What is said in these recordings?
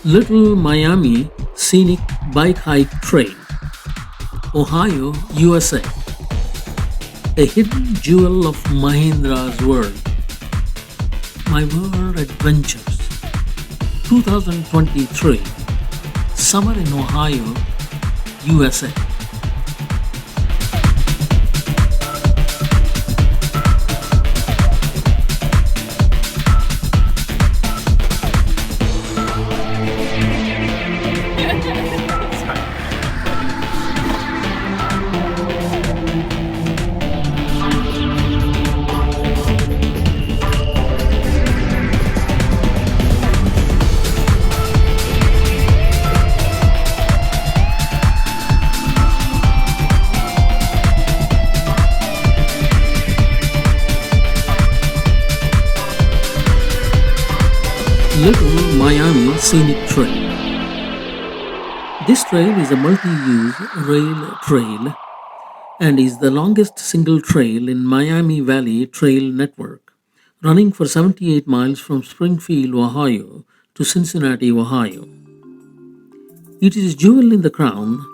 Little Miami Scenic Bike Hike Trail, Ohio, USA. A hidden jewel of Mahendra's world. My World Adventures 2023. Summer in Ohio, USA. Little Miami Scenic Trail. This trail is a multi-use rail trail and is the longest single trail in Miami Valley Trail Network, running for 78 miles from Springfield, Ohio to Cincinnati, Ohio. It is jewel in the crown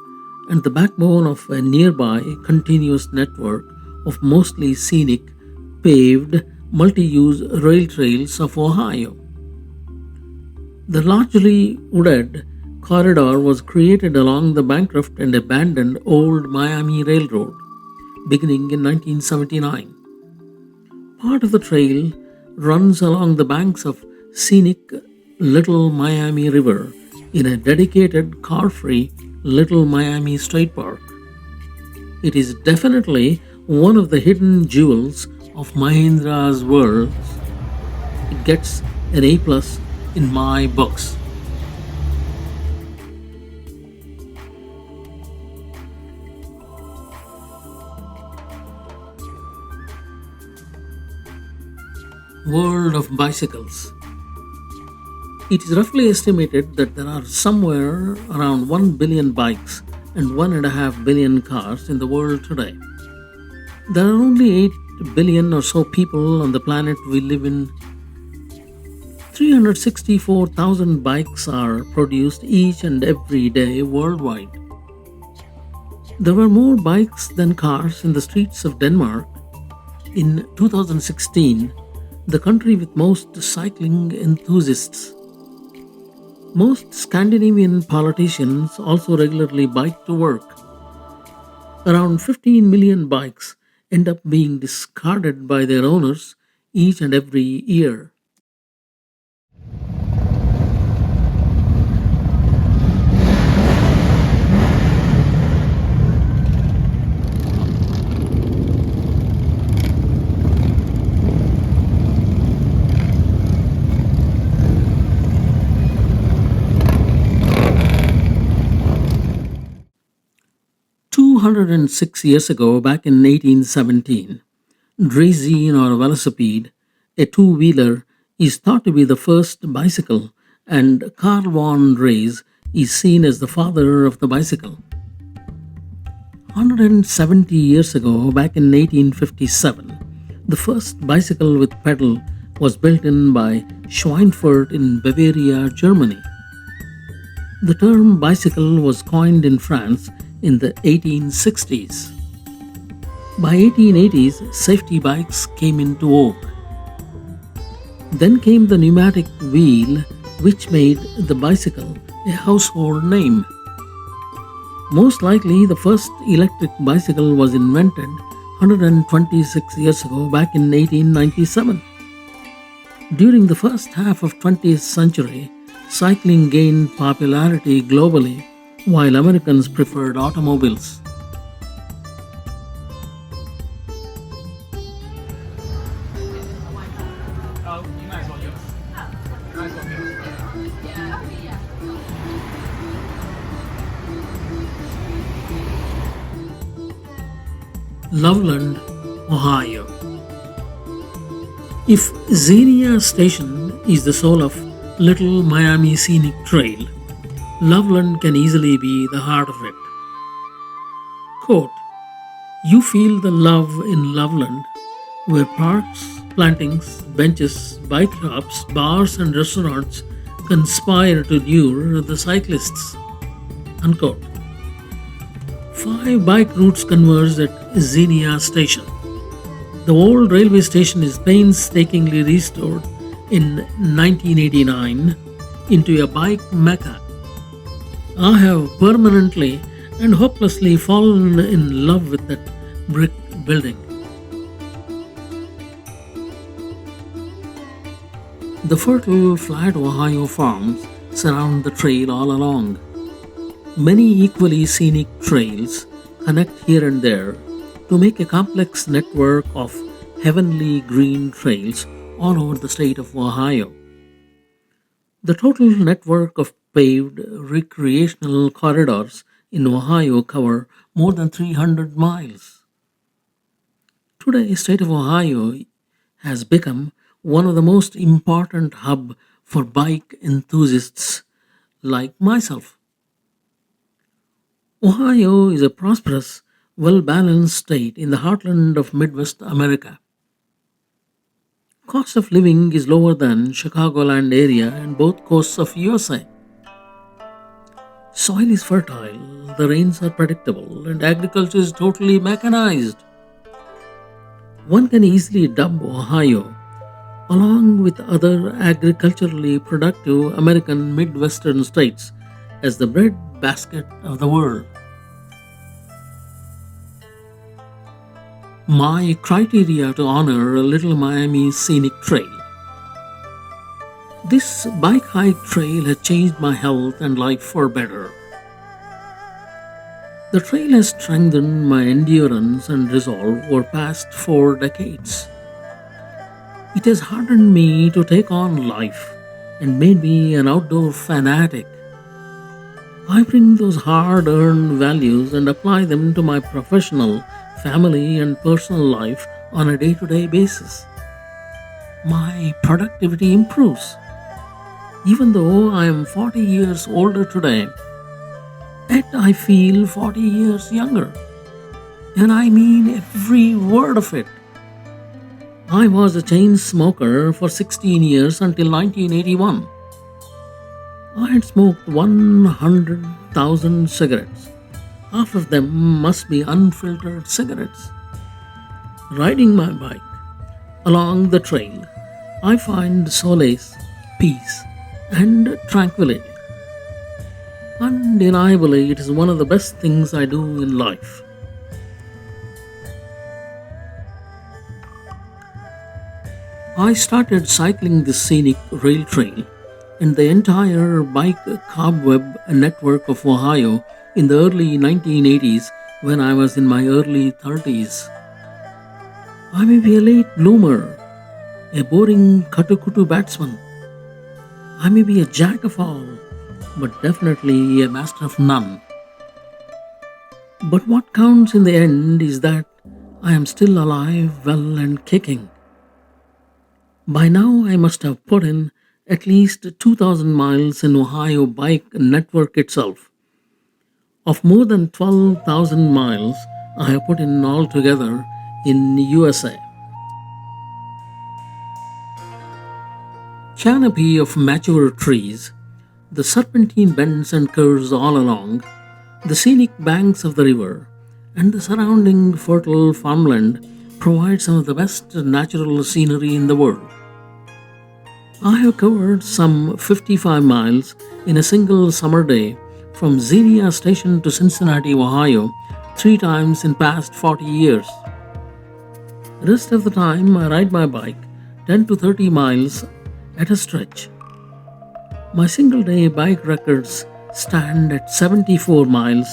and the backbone of a nearby continuous network of mostly scenic, paved, multi-use rail trails of Ohio. The largely wooded corridor was created along the bankrupt and abandoned old Miami Railroad, beginning in 1979. Part of the trail runs along the banks of scenic Little Miami River in a dedicated car-free Little Miami State Park. It is definitely one of the hidden jewels of Mahendra's world. It gets an A plus in my books. World of bicycles. It is roughly estimated that there are somewhere around 1 billion bikes and 1.5 billion cars in the world today. There are only 8 billion or so people on the planet we live in. 364,000 bikes are produced each and every day worldwide. There were more bikes than cars in the streets of Denmark. In 2016, the country with most cycling enthusiasts. Most Scandinavian politicians also regularly bike to work. Around 15 million bikes end up being discarded by their owners each and every year. Two hundred and 6 years ago, back in 1817, Draisine or velocipede, a two-wheeler, is thought to be the first bicycle, and Carl von Dreis is seen as the father of the bicycle. 170 years ago, back in 1857, the first bicycle with pedal was built in by Schweinfurt in Bavaria, Germany. The term bicycle was coined in France in the 1860s. By 1880s, safety bikes came into vogue. Then came the pneumatic wheel, which made the bicycle a household name. Most likely, the first electric bicycle was invented 126 years ago, back in 1897. During the first half of 20th century, cycling gained popularity globally, while Americans preferred automobiles. Loveland, Ohio. If Xenia Station is the soul of Little Miami Scenic Trail, Loveland can easily be the heart of it. Quote, "You feel the love in Loveland, where parks, plantings, benches, bike shops, bars, and restaurants conspire to lure the cyclists. Unquote. Five bike routes converge at Xenia station. The old railway station is painstakingly restored in 1989 into a bike mecca. I have permanently and hopelessly fallen in love with that brick building. The fertile, flat Ohio farms surround the trail all along. Many equally scenic trails connect here and there to make a complex network of heavenly green trails all over the state of Ohio. The total network of paved recreational corridors in Ohio cover more than 300 miles. Today, state of Ohio has become one of the most important hub for bike enthusiasts like myself. Ohio is a prosperous, well-balanced state in the heartland of Midwest America. Cost of living is lower than Chicagoland area and both coasts of USA. Soil is fertile, the rains are predictable, and agriculture is totally mechanized. One can easily dub Ohio, along with other agriculturally productive American Midwestern states, as the breadbasket of the world. My criteria to honor a little Miami Scenic Trail. This bike hike trail has changed my health and life for better. The trail has strengthened my endurance and resolve over past 4 decades. It has hardened me to take on life and made me an outdoor fanatic. I bring those hard earned values and apply them to my professional, family, and personal life on a day to day basis. My productivity improves. Even though I am 40 years older today, yet I feel 40 years younger. And I mean every word of it. I was a chain smoker for 16 years until 1981. I had smoked 100,000 cigarettes. Half of them must be unfiltered cigarettes. Riding my bike along the trail, I find solace, peace, and tranquility. Undeniably, it is one of the best things I do in life. I started cycling the scenic rail trail and the entire bike cobweb network of Ohio in the early 1980s when I was in my early 30s. I may be a late bloomer, a boring kutu batsman. I may be a jack of all, but definitely a master of none. But what counts in the end is that I am still alive, well, and kicking. By now, I must have put in at least 2,000 miles in Ohio bike network itself. Of more than 12,000 miles, I have put in altogether in USA. Canopy of mature trees, the serpentine bends and curves all along, the scenic banks of the river, and the surrounding fertile farmland provide some of the best natural scenery in the world. I have covered some 55 miles in a single summer day from Xenia Station to Cincinnati, Ohio, 3 times in past 40 years. Rest of the time I ride my bike 10 to 30 miles at a stretch. My single day bike records stand at 74 miles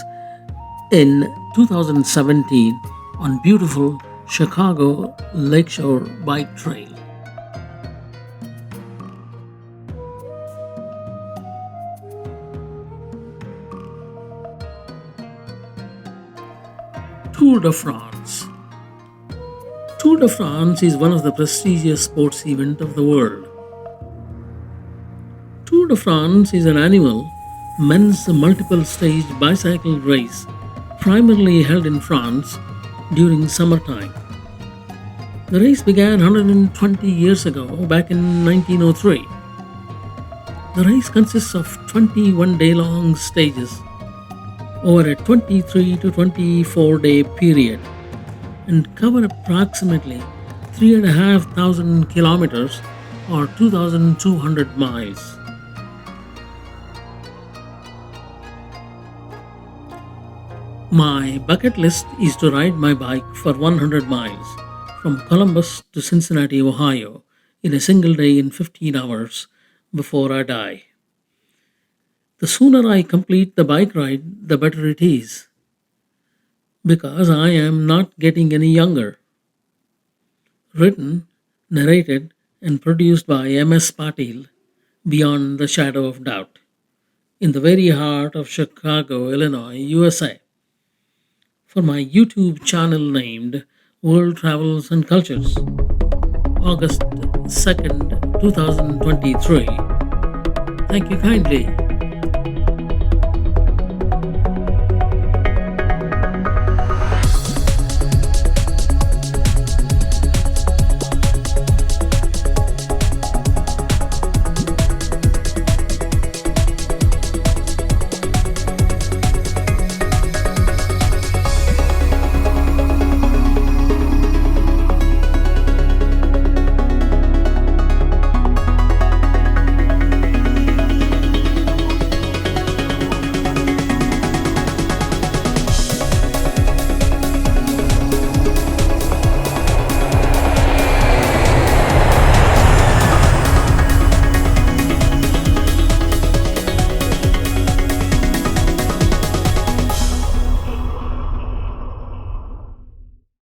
in 2017 on beautiful Chicago Lakeshore Bike Trail. Tour de France. Tour de France is one of the prestigious sports events of the world. Tour de France is an annual men's multiple stage bicycle race primarily held in France during summertime. The race began 120 years ago, back in 1903. The race consists of 21 day long stages over a 23 to 24-day period and cover approximately 3,500 kilometers or 2,200 miles. My bucket list is to ride my bike for 100 miles from Columbus to Cincinnati, Ohio in a single day in 15 hours before I die. The sooner I complete the bike ride, the better it is because I am not getting any younger. Written, narrated, and produced by M.S. Patil, Beyond the Shadow of Doubt, in the very heart of Chicago, Illinois, USA, for my YouTube channel named World Travels and Cultures, August 2nd, 2023. Thank you kindly.